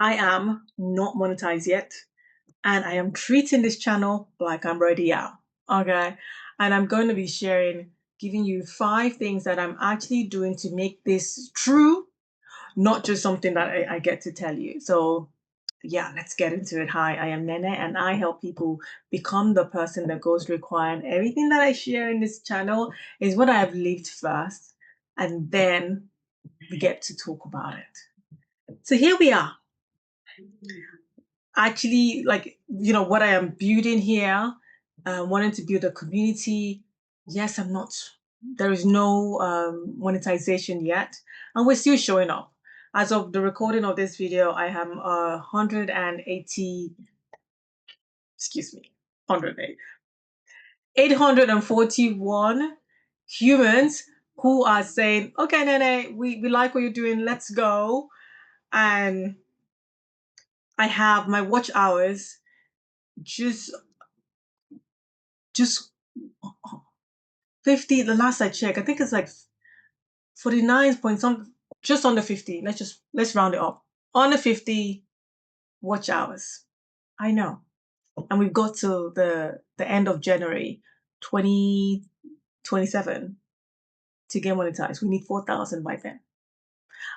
I am not monetized yet, and I am treating this channel like I'm ready out. Okay. And I'm going to be giving you 5 things that I'm actually doing to make this true, not just something that I get to tell you. So, yeah, let's get into it. Hi, I am Nene, and I help people become the person that goes required. Everything that I share in this channel is what I have lived first, and then we get to talk about it. So here we are. Actually, what I am building here, wanting to build a community. Yes, I'm not, there is no monetization yet, and we're still showing up. As of the recording of this video, I am 180, excuse me, 108, 841 humans who are saying, okay, Nene, we like what you're doing, let's go. And I have my watch hours just just 50. The last I checked, I think it's like 49 point some, just under 50. Let's round it up. Under 50 watch hours. I know. And we've got to the end of January 2027 to get monetized. We need 4,000 by then.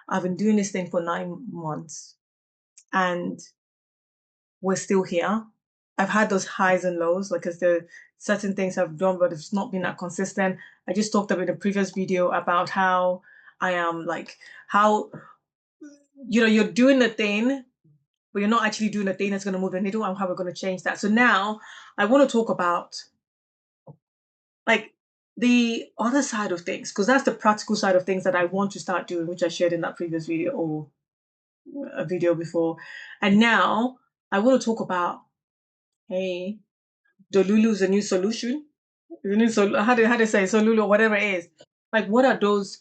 I've been doing this thing for 9 months, and we're still here. I've had those highs and lows, like, because there certain things I've done, but it's not been that consistent. I just talked about in a previous video about how I am, like, how, you're doing the thing, but you're not actually doing the thing that's going to move the needle, and how we're going to change that. So now I want to talk about, like, the other side of things, because that's the practical side of things that I want to start doing, which I shared in that previous video or a video before. And now I want to talk about, hey, delulu is a new solution. How to say Solulu or whatever it is. Like, what are those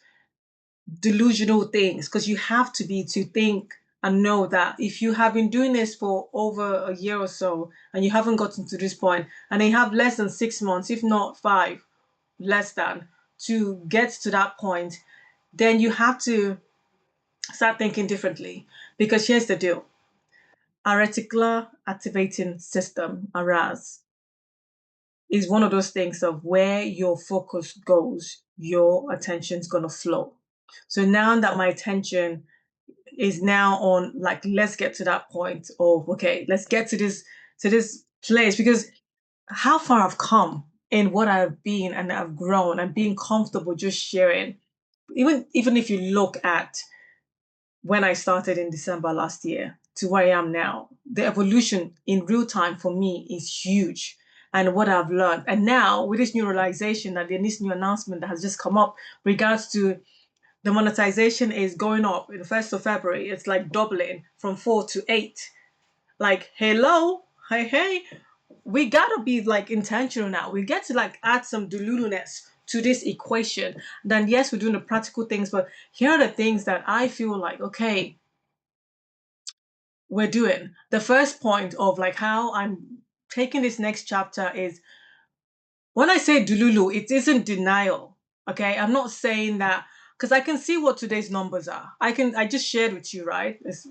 delusional things? Because you have to be to think and know that if you have been doing this for over a year or so and you haven't gotten to this point, and you have less than 6 months, if not 5, less than, to get to that point, then you have to start thinking differently. Because here's the deal: our reticular activating system, our RAS, is one of those things of where your focus goes, your attention's gonna flow. So now that my attention is now on, like, let's get to that point of, okay, let's get to this place, because how far I've come in what I've been, and I've grown and being comfortable just sharing. Even if you look at when I started in December last year to where I am now, the evolution in real time for me is huge. And what I've learned. And now with this new realization that this new announcement that has just come up regards to the monetization is going up in the 1st of February. It's like doubling from 4 to 8. Like, hello, hey, we gotta be, like, intentional now. We get to, like, add some deluluness to this equation. Then yes, we're doing the practical things, but here are the things that I feel like, okay, we're doing. The first point of, like, how I'm taking this next chapter is, when I say delulu, it isn't denial. Okay, I'm not saying that, because I can see what today's numbers are. I just shared with you, right? It's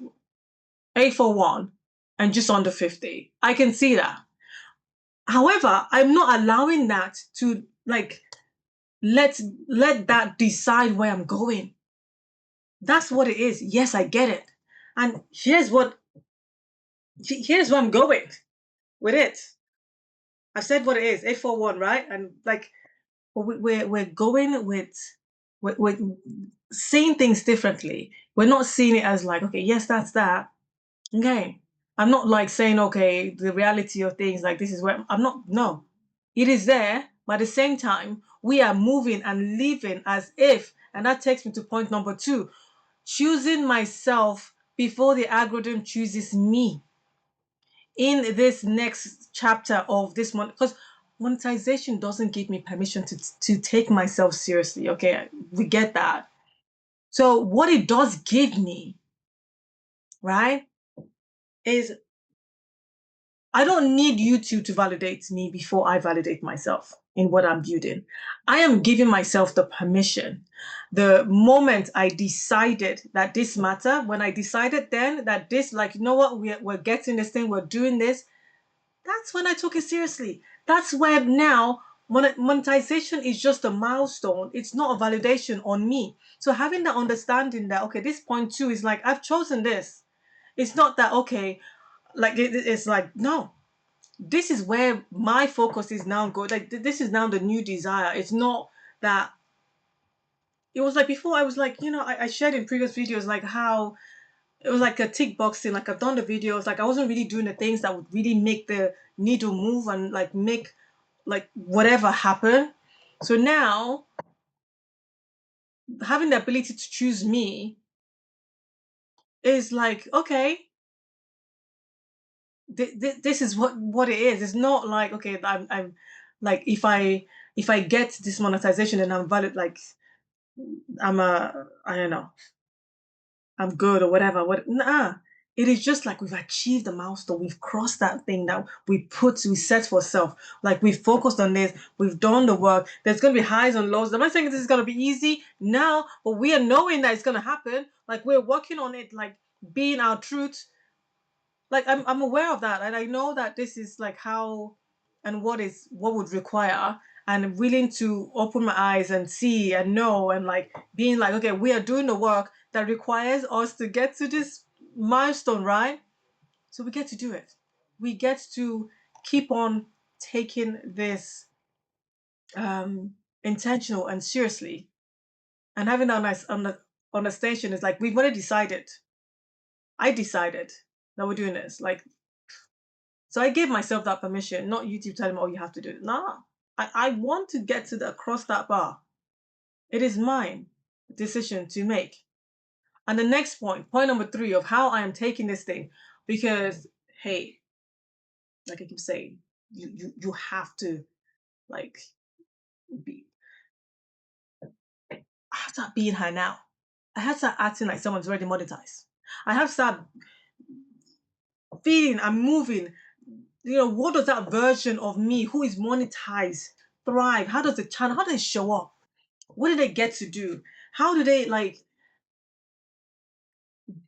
841 and just under 50. I can see that. However, I'm not allowing that to, like, let that decide where I'm going. That's what it is. Yes, I get it. And here's where I'm going with it. I said what it is, 841, right? And, like, we're going with, we're seeing things differently. We're not seeing it as, like, okay, yes, that's that. Okay. I'm not, like, saying, okay, the reality of things, like, this is where I'm not, no. It is there, but at the same time, we are moving and living as if, and that takes me to point number 2, choosing myself before the algorithm chooses me in this next chapter of this month. Because monetization doesn't give me permission to take myself seriously. Okay, we get that. So what it does give me, right, is I don't need YouTube to validate me before I validate myself. in what I'm building. I am giving myself the permission. The moment I decided that this matter, when I decided then that this, like, you know what, we're getting this thing, we're doing this, that's when I took it seriously. That's where now monetization is just a milestone. It's not a validation on me. So having that understanding that, okay, this point two is like, I've chosen this. It's not that, okay, like it's like, no, this is where my focus is now go. Like this is now the new desire. It's not that it was like before I was like, I shared in previous videos like how it was like a tick boxing, like I've done the videos, like I wasn't really doing the things that would really make the needle move and like make like whatever happen. So now having the ability to choose me is like, okay, this is what it is. It's not like, okay, I'm like if I get this monetization and I'm valid, like I don't know, I'm good or whatever. What? Nah. It is just like we've achieved a milestone. We've crossed that thing that we set for self. Like we've focused on this. We've done the work. There's gonna be highs and lows. I'm not saying this is gonna be easy now, but we are knowing that it's gonna happen. Like we're working on it, like being our truth. Like I'm aware of that, and I know that this is like how and what would require, and I'm willing to open my eyes and see and know and like being like, okay, we are doing the work that requires us to get to this milestone, right? So we get to do it. We get to keep on taking this intentional and seriously, and having that nice understanding is like we've already decided. I decided that we're doing this. Like, so I gave myself that permission, not YouTube telling me, oh, you have to do it. Nah, I want to get to the across that bar. It is mine decision to make. And the next point number three of how I am taking this thing, because hey, like I keep saying, you have to like be. I have to start being her now. I have to start acting like someone's already monetized. I have to start feeling and moving. What does that version of me who is monetized thrive? How does the channel? How does it show up? What do they get to do? How do they like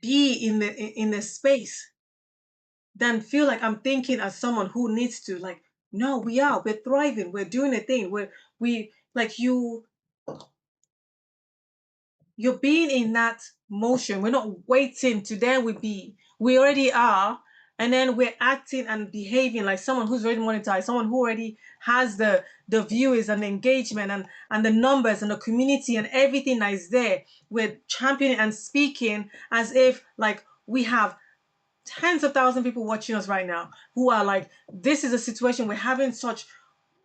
be in the space? Then feel like I'm thinking as someone who needs to like. No, we're thriving. We're doing a thing. We like you're being in that motion. We're not waiting to then we be. We already are. And then we're acting and behaving like someone who's already monetized, someone who already has the viewers and the engagement and the numbers and the community and everything that is there. We're championing and speaking as if like we have tens of thousands of people watching us right now who are like, this is a situation we're having such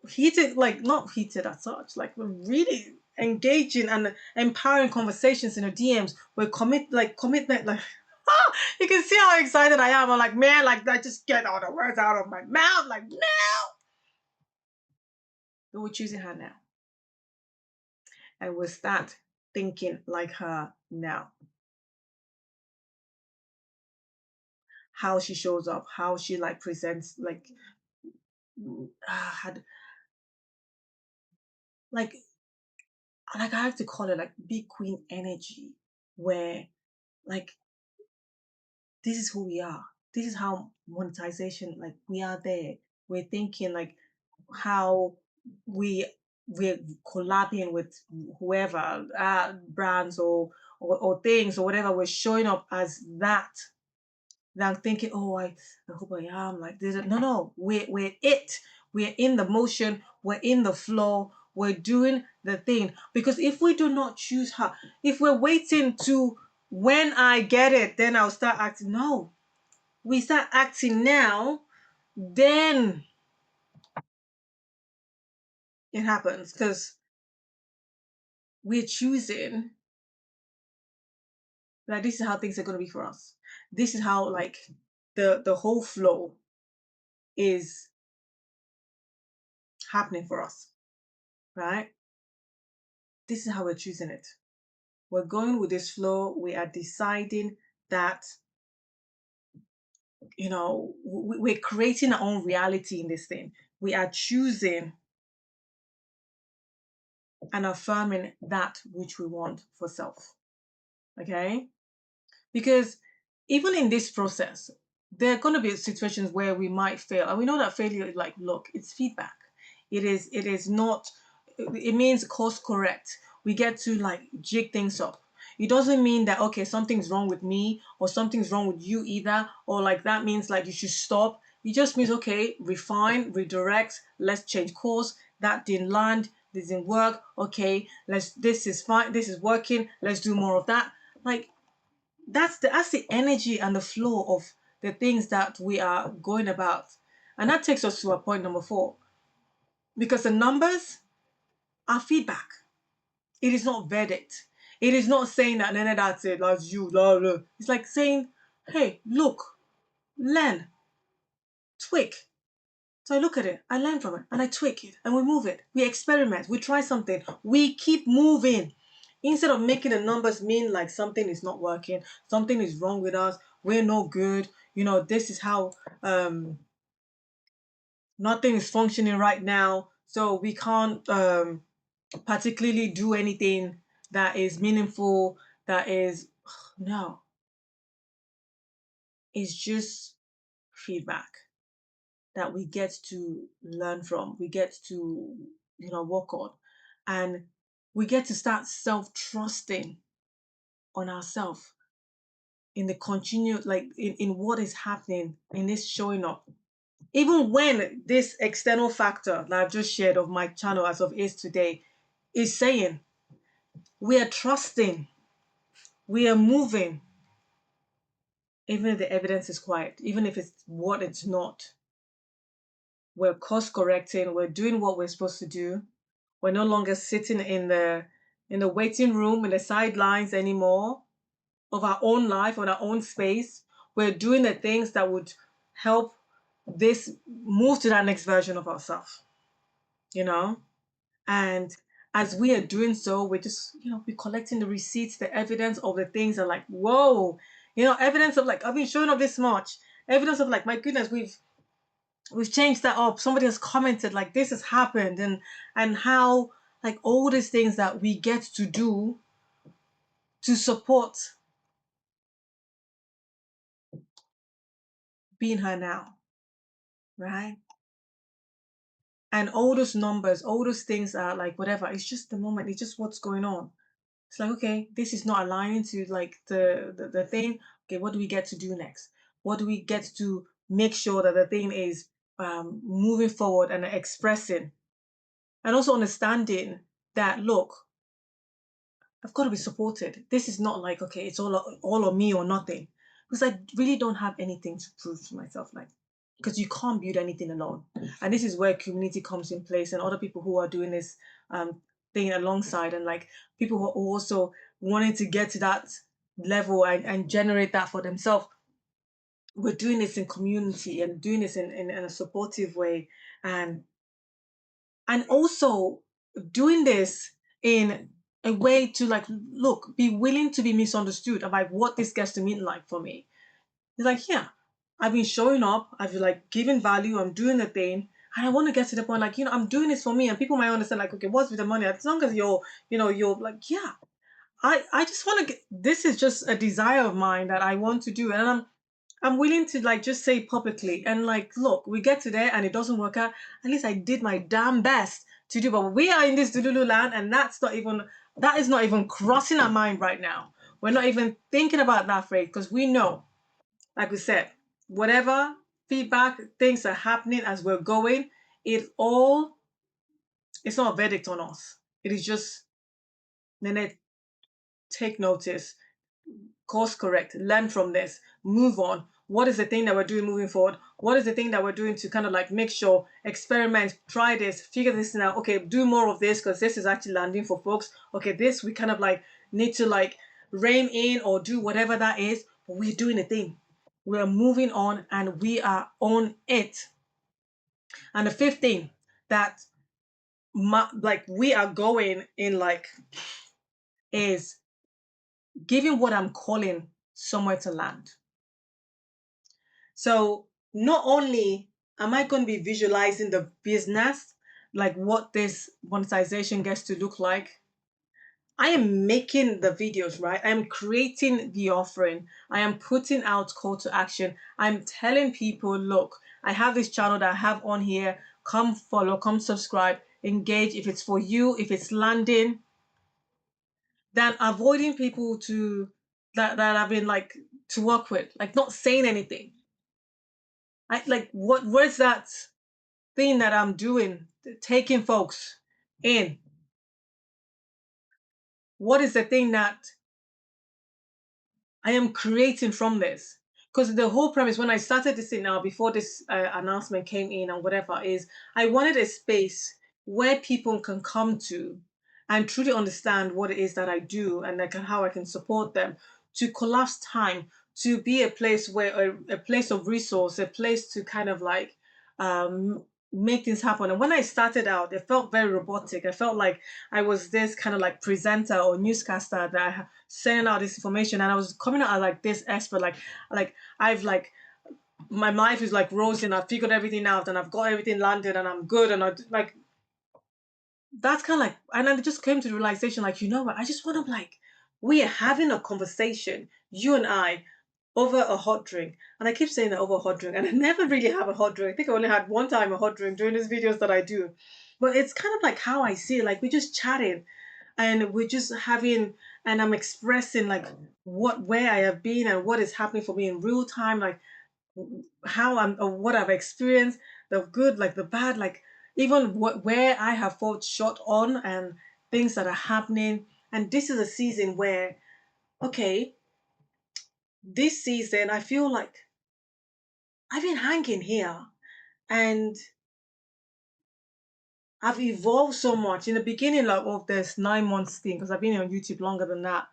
heated, like not heated as such, like we're really engaging and empowering conversations in the DMs. We're commitment, like you can see how excited I am. I'm like, man, like I just get all the words out of my mouth, like now. But we're choosing her now, and we'll start thinking like her now. How she shows up, how she like presents, had like like I have to call it like big queen energy, where like this is who we are. This is how monetization, like we are there. We're thinking like how we we're collabing with whoever, brands or things or whatever. We're showing up as that. Than thinking, oh, I hope I am like this. No, no, we're it. We're in the motion. We're in the flow. We're doing the thing. Because if we do not choose her, if we're waiting to when I get it, then I'll start acting. No, we start acting now, then it happens because we're choosing that this is how things are going to be for us. This is how like the whole flow is happening for us, right? This is how we're choosing it. We're going with this flow. We are deciding that, we're creating our own reality in this thing. We are choosing and affirming that which we want for self. Okay? Because even in this process, there are going to be situations where we might fail. And we know that failure is like, look, it's feedback. It is not, it means course correct. We get to like jig things up. It doesn't mean that, okay, something's wrong with me or something's wrong with you either, or like that means like you should stop. It just means, okay, refine, redirect, let's change course. That didn't land, this didn't work. Okay, this is fine, this is working, let's do more of that. Like, that's the energy and the flow of the things that we are going about. And that takes us to our point number 4. Because the numbers are feedback. It is not verdict. It is not saying that Nene, that's it, that's you, blah, blah. It's like saying, hey, look, learn, tweak. So I look at it, I learn from it, and I tweak it, and we move it. We experiment, we try something, we keep moving. Instead of making the numbers mean like something is not working, something is wrong with us, we're no good, this is how nothing is functioning right now, so we can't particularly do anything that is meaningful, that is, no, it's just feedback that we get to learn from, we get to, work on. And we get to start self-trusting on ourselves in the continued, like in what is happening in this showing up. Even when this external factor that I've just shared of my channel as of is today is saying we are trusting, we are moving, even if the evidence is quiet, even if it's what it's not. We're course correcting, we're doing what we're supposed to do. We're no longer sitting in the waiting room, in the sidelines anymore of our own life, or our own space. We're doing the things that would help this move to that next version of ourselves, you know? And as we are doing so, we're just, we're collecting the receipts, the evidence of the things that like, whoa, evidence of like, I've been showing up this much. Evidence of like, my goodness, we've changed that up. Somebody has commented like this has happened, and how like all these things that we get to do to support being her now, right? And all those numbers, all those things are like whatever. It's just the moment. It's just what's going on. It's like, okay, this is not aligning to like the thing. Okay, what do we get to do next? What do we get to make sure that the thing is moving forward and expressing, and also understanding that look, I've got to be supported. This is not like, okay, it's all on me or nothing. Because I really don't have anything to prove to myself. Like, because you can't build anything alone. And this is where community comes in place, and other people who are doing this thing alongside, and like people who are also wanting to get to that level and generate that for themselves. We're doing this in community and doing this in a supportive way. And also doing this in a way to like, look, be willing to be misunderstood about what this gets to mean like for me. It's like, yeah, I've been showing up, I've like given value, I'm doing the thing, and I want to get to the point like, I'm doing this for me, and people might understand like, okay, what's with the money? As long as you're like, yeah, I just want to get, this is just a desire of mine that I want to do, and I'm willing to like just say publicly and like, look, we get to there and it doesn't work out. At least I did my damn best to do. But we are in this delulu land, and that is not even crossing our mind right now. We're not even thinking about that phrase, because we know, like we said, whatever feedback things are happening as we're going, it's not a verdict on us. It is just, Nene, take notice, course correct, learn from this, move on. What is the thing that we're doing moving forward? What is the thing that we're doing to kind of like make sure, experiment, try this, figure this out? Okay, do more of this because this is actually landing for folks. Okay, this we kind of like need to like rein in or do whatever that is, but we're doing a thing. We're moving on and we are on it. And the fifth thing that like we are going in like is giving what I'm calling somewhere to land. So not only am I going to be visualizing the business, like what this monetization gets to look like. I am making the videos, right? I am creating the offering. I am putting out call to action. I'm telling people, look, I have this channel that I have on here. Come follow, come subscribe, engage if it's for you, if it's landing, than avoiding people to that I've been like to work with, like not saying anything. I like where's that thing that I'm doing, taking folks in? What is the thing that I am creating from this? Because the whole premise when I started this thing now, before this announcement came in and whatever, is I wanted a space where people can come to and truly understand what it is that I do and like how I can support them, to collapse time, to be a place where a place of resource, a place to kind of like make things happen. And when I started out, it felt very robotic. I felt like I was this kind of like presenter or newscaster that sending out this information, and I was coming out as like this expert, like I've like my life is like rosy and I've figured everything out and I've got everything landed and I'm good and I like that's kind of like, and I just came to the realization, like, you know what, I just want to like, we are having a conversation, you and I, over a hot drink. And I keep saying that, over a hot drink, and I never really have a hot drink. I think I only had one time a hot drink during these videos that I do. But it's kind of like how I see it, like we're just chatting and we're just having, and I'm expressing like where I have been and what is happening for me in real time, like how I'm or what I've experienced, the good, like the bad, like even where I have fought short on and things that are happening. And this is a season where, okay, this season I feel like I've been hanging here and I've evolved so much. In the beginning, like of this 9 months thing, because I've been on YouTube longer than that,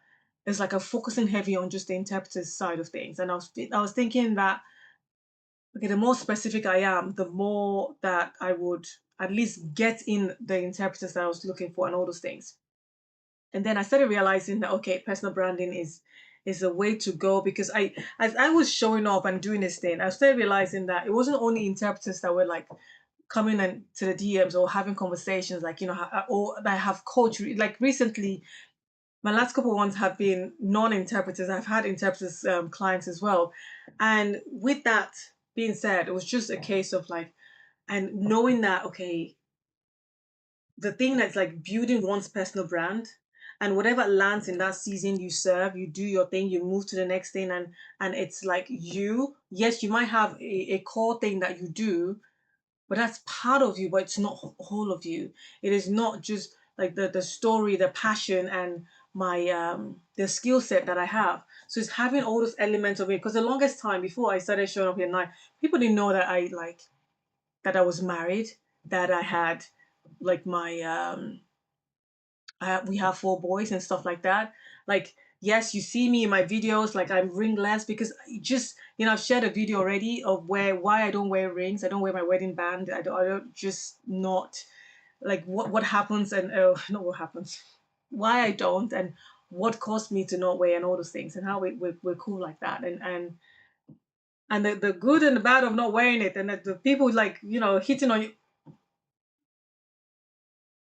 it's like I'm focusing heavy on just the interpreter's side of things. And I was thinking that, okay, the more specific I am, the more that I would at least get in the interpreters that I was looking for and all those things. And then I started realizing that, okay, personal branding is a way to go, because as I was showing up and doing this thing, I started realizing that it wasn't only interpreters that were like coming in to the DMs or having conversations, like, you know, or that I have coached. Like recently, my last couple of ones have been non-interpreters. I've had interpreters clients as well. And with that being said, it was just a case of like, and knowing that, okay, the thing that's like building one's personal brand, and whatever lands in that season, you serve, you do your thing, you move to the next thing, and it's like, you, yes, you might have a core thing that you do, but that's part of you, but it's not whole of you. It is not just like the story, the passion, and my the skill set that I have. So it's having all those elements of it. Because the longest time before I started showing up here at night, people didn't know that I was married, that I had like my we have 4 boys and stuff like that. Like, yes, you see me in my videos, like I'm ringless because just, you know, I've shared a video already of why I don't wear rings. I don't wear my wedding band. I don't just not like what happens, and not what happens, why I don't, and what caused me to not wear, and all those things, and how we're cool like that, and the good and the bad of not wearing it, and the people like, you know, hitting on you.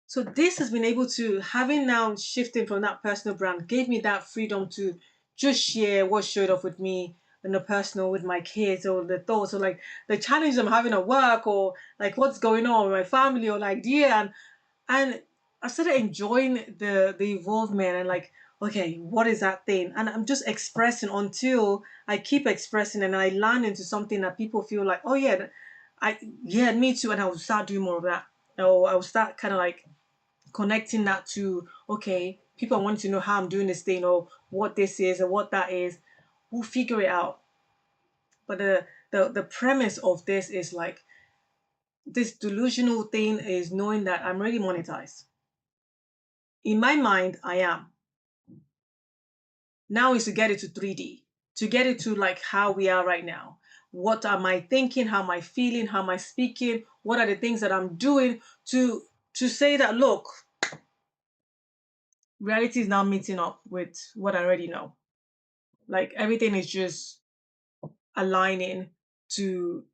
So this has been able to, having now shifting from that personal brand, gave me that freedom to just share what showed up with me in the personal, with my kids, or the thoughts, or like the challenges I'm having at work, or like what's going on with my family, or like and I started enjoying the involvement, and like, okay, what is that thing? And I'm just expressing until I keep expressing and I land into something that people feel like, oh yeah, yeah, me too, and I will start doing more of that. Or I will start kind of like connecting that to, okay, people want to know how I'm doing this thing, or what this is or what that is. We'll figure it out. But the premise of this is like, this delusional thing is knowing that I'm already monetized. In my mind, I am. Now is to get it to 3D, to get it to like how we are right now. What am I thinking? How am I feeling? How am I speaking? What are the things that I'm doing to say that, look, reality is now meeting up with what I already know. Like everything is just aligning to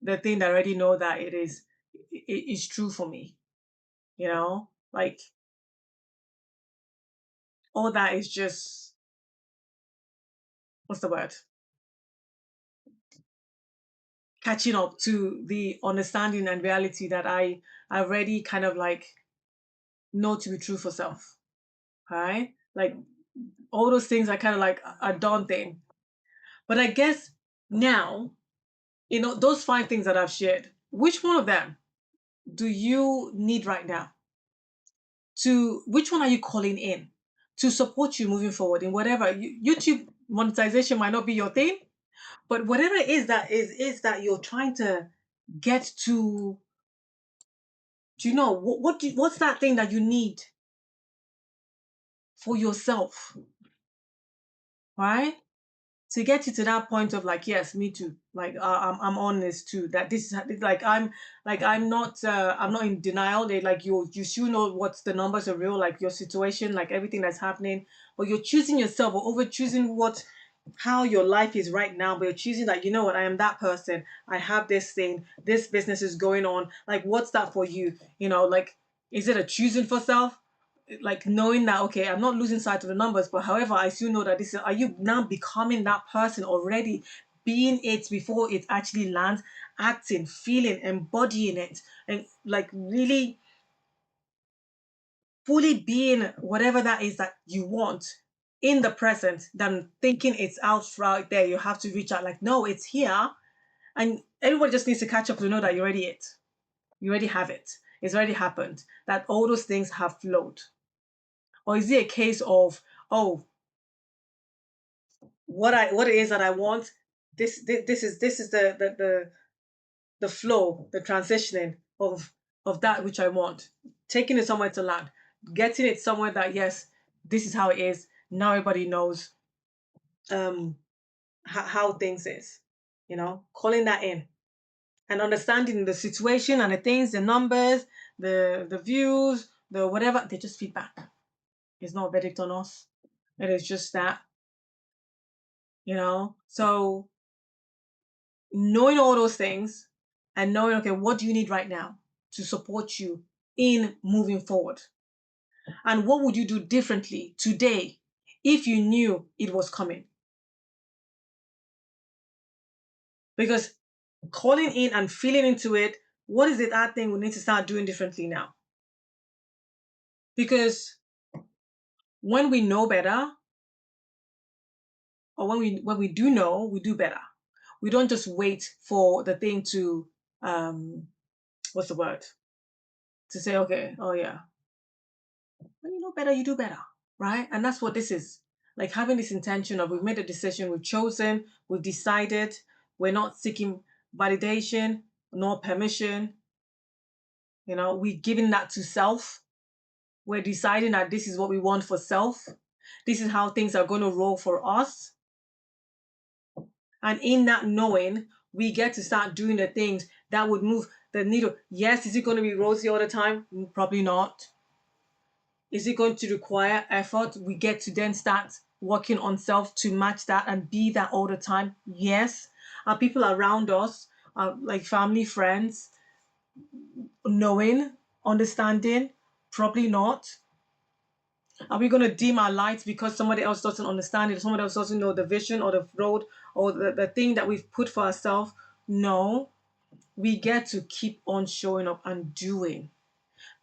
the thing that I already know that it is. is true for me. You know, like all that is just, what's the word? Catching up to the understanding and reality that I already kind of like know to be true for self. Right? Like all those things are kind of like a daunting. But I guess now, those five things that I've shared, which one of them do you need right now? To which one are you calling in to support you moving forward in whatever YouTube monetization might not be your thing, but whatever it is that you're trying to get to, do you know what's that thing that you need for yourself, right? To get you to that point of like, yes, me too, like I'm on this too, that this is like I'm not in denial. They like you should know what the numbers are real, like your situation, like everything that's happening, but you're choosing yourself or over choosing what how your life is right now, but you're choosing that, you know what, I am that person, I have this thing, this business is going on, like what's that for you, like is it a choosing for self, like knowing that, okay, I'm not losing sight of the numbers, but however I still know that this is, are you now becoming that person already, being it before it actually lands, acting, feeling, embodying it, and like really fully being whatever that is that you want in the present, than thinking it's out right there, you have to reach out, like no, it's here, and everybody just needs to catch up to know that you're already it, you already have it, it's already happened, that all those things have flowed. Or is it a case of, oh, what it is that I want, this is the flow, the transitioning of that which I want, taking it somewhere to land, getting it somewhere that, yes, this is how it is. Now everybody knows um how things is, calling that in and understanding the situation and the things, the numbers, the views, the whatever, they just feedback. It's not a verdict on us. It is just that, so knowing all those things and knowing, okay, what do you need right now to support you in moving forward? And what would you do differently today if you knew it was coming? Because calling in and feeling into it, what is it that thing we need to start doing differently now? Because when we know better, or when we do know, we do better. We don't just wait for the thing to what's the word? To say, okay, oh yeah. When you know better, you do better, right? And that's what this is. Like having this intention of, we've made a decision, we've chosen, we've decided, we're not seeking validation nor permission. We're giving that to self. We're deciding that this is what we want for self. This is how things are going to roll for us. And in that knowing, we get to start doing the things that would move the needle. Yes, is it going to be rosy all the time? Probably not. Is it going to require effort? We get to then start working on self to match that and be that all the time. Yes. Are people around us, like family, friends, knowing, understanding? Probably not. Are we going to dim our lights because somebody else doesn't understand it, somebody else doesn't know the vision or the road or the thing that we've put for ourselves? No. We get to keep on showing up and doing,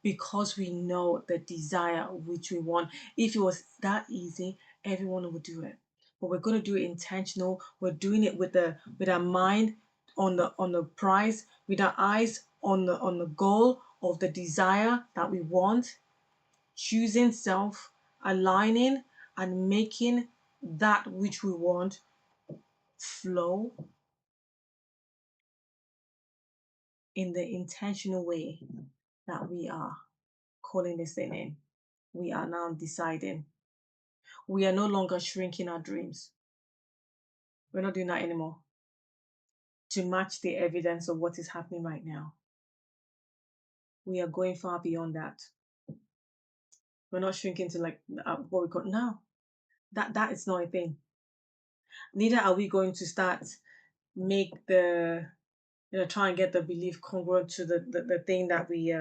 because we know the desire which we want. If it was that easy, everyone would do it. But we're going to do it intentional. We're doing it with our mind on the prize, with our eyes on the goal of the desire that we want, choosing self, aligning and making that which we want flow in the intentional way that we are calling this thing in. We are now deciding. We are no longer shrinking our dreams. We're not doing that anymore to match the evidence of what is happening right now. We are going far beyond that. We're not shrinking to like what we call now. That is not a thing. Neither are we going to start make the try and get the belief congruent to the thing that we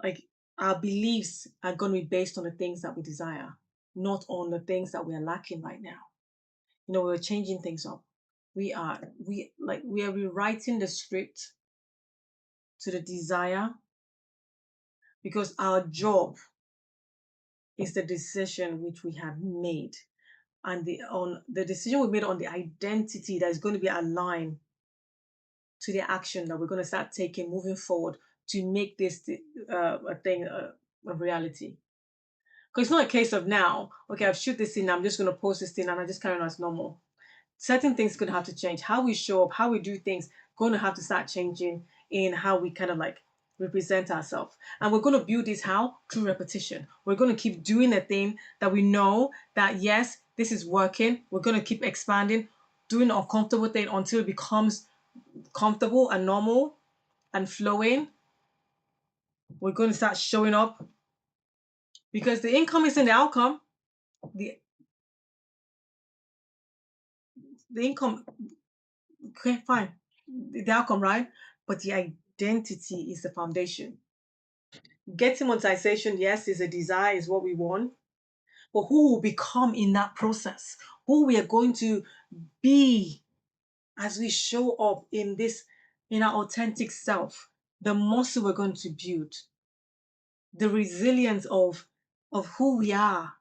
like. Our beliefs are going to be based on the things that we desire, not on the things that we are lacking right now. We're changing things up. We are rewriting the script to the desire, because our job is the decision which we have made, and the decision we made on the identity that is going to be aligned to the action that we're going to start taking moving forward to make this a thing, a reality. Because it's not a case of now, okay, I've shoot this thing, I'm just going to post this thing and I just carry on as normal. Certain things going to have to change. How we show up, how we do things, going to have to start changing in how we kind of like represent ourselves. And we're going to build this how? Through repetition. We're going to keep doing the thing that we know that, yes, this is working. We're going to keep expanding, doing an uncomfortable thing until it becomes comfortable and normal and flowing. We're going to start showing up, because the income is in the outcome. The the income, okay, fine. The outcome, right? But the identity is the foundation. Getting monetization, yes, is a desire, is what we want. But who will become in that process? Who we are going to be as we show up in our authentic self? The muscle we're going to build, the resilience of who we are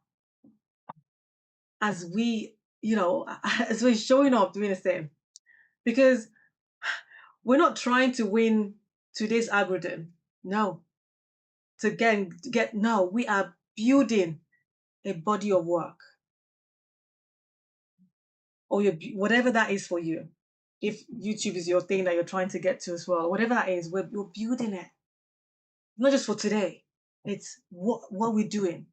as we, as we're showing up doing the same. Because we're not trying to win today's algorithm. No. To get no, we are building a body of work, or whatever that is for you. If YouTube is your thing that you're trying to get to as well, whatever that is, we're building it. Not just for today. It's what we're doing.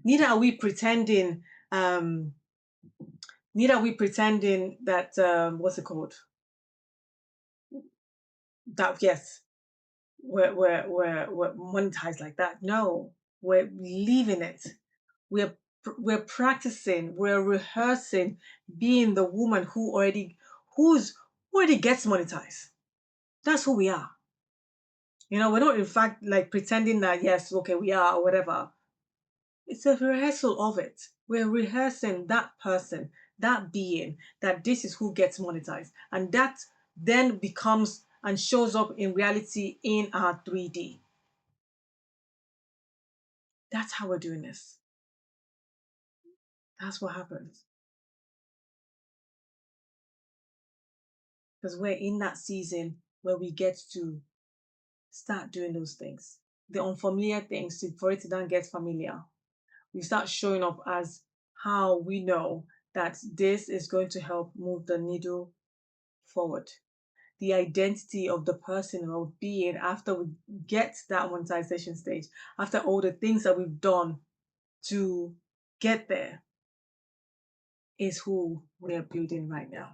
Neither are we pretending, that what's it called? That, yes, we're monetized like that. No, we're leaving it. We're we're practicing, we're rehearsing being the woman who's who already gets monetized. That's who we are. We're not in fact like pretending that, yes, okay, we are or whatever. It's a rehearsal of it. We're rehearsing that person, that being, that this is who gets monetized. And that then becomes and shows up in reality in our 3D. That's how we're doing this. That's what happens. Because we're in that season where we get to start doing those things. The unfamiliar things, for it to then get familiar. We start showing up as how we know that this is going to help move the needle forward. The identity of the person or being after we get that monetization stage, after all the things that we've done to get there, is who we're building right now.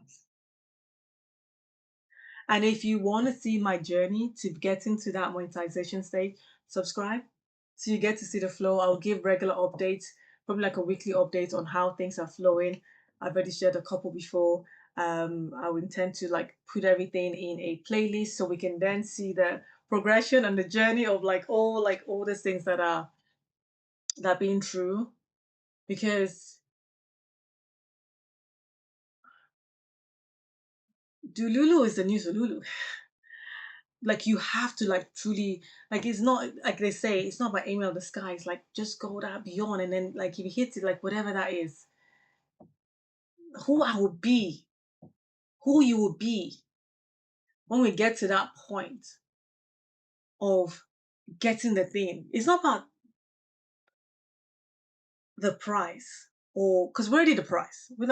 And if you want to see my journey to get into that monetization stage, subscribe so you get to see the flow. I'll give regular updates, probably like a weekly update on how things are flowing. I've already shared a couple before. I would intend to like put everything in a playlist so we can then see the progression and the journey of like all these things that being true. Because Dululu is the new Zululu. Like you have to like truly, like, it's not like they say, it's not by aiming at the sky. It's like just go that beyond, and then like if you hit it, like whatever that is, who I will be, who you will be when we get to that point of getting the thing. It's not about the price, or because we're already the price. We're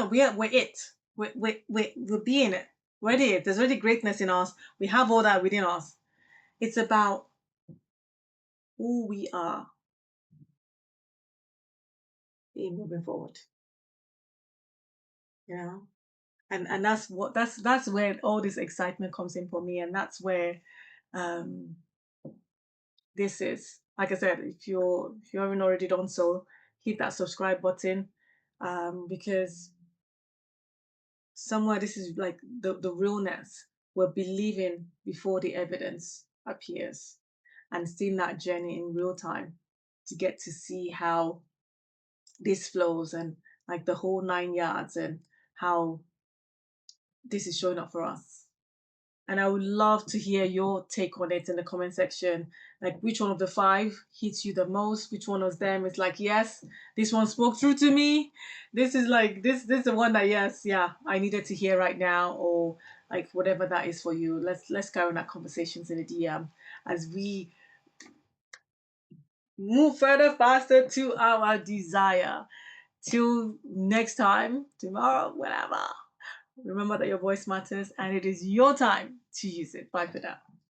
it. We're being it. We're already it. There's already greatness in us. We have all that within us. It's about who we are in moving forward. You know. And that's where all this excitement comes in for me, and that's where um this is, like I said, if you haven't already done so, hit that subscribe button, because somewhere this is like the realness. We're believing before the evidence appears and seeing that journey in real time to get to see how this flows and like the whole 9 yards and how this is showing up for us. And I would love to hear your take on it in the comment section. Like, which one of the five hits you the most? Which one of them is like, yes, this one spoke through to me. This is like this is the one that, yes, yeah, I needed to hear right now, or like whatever that is for you. Let's carry on that conversations in the DM as we move further faster to our desire. Till next time, tomorrow, whenever. Remember that your voice matters and it is your time to use it. Bye for now.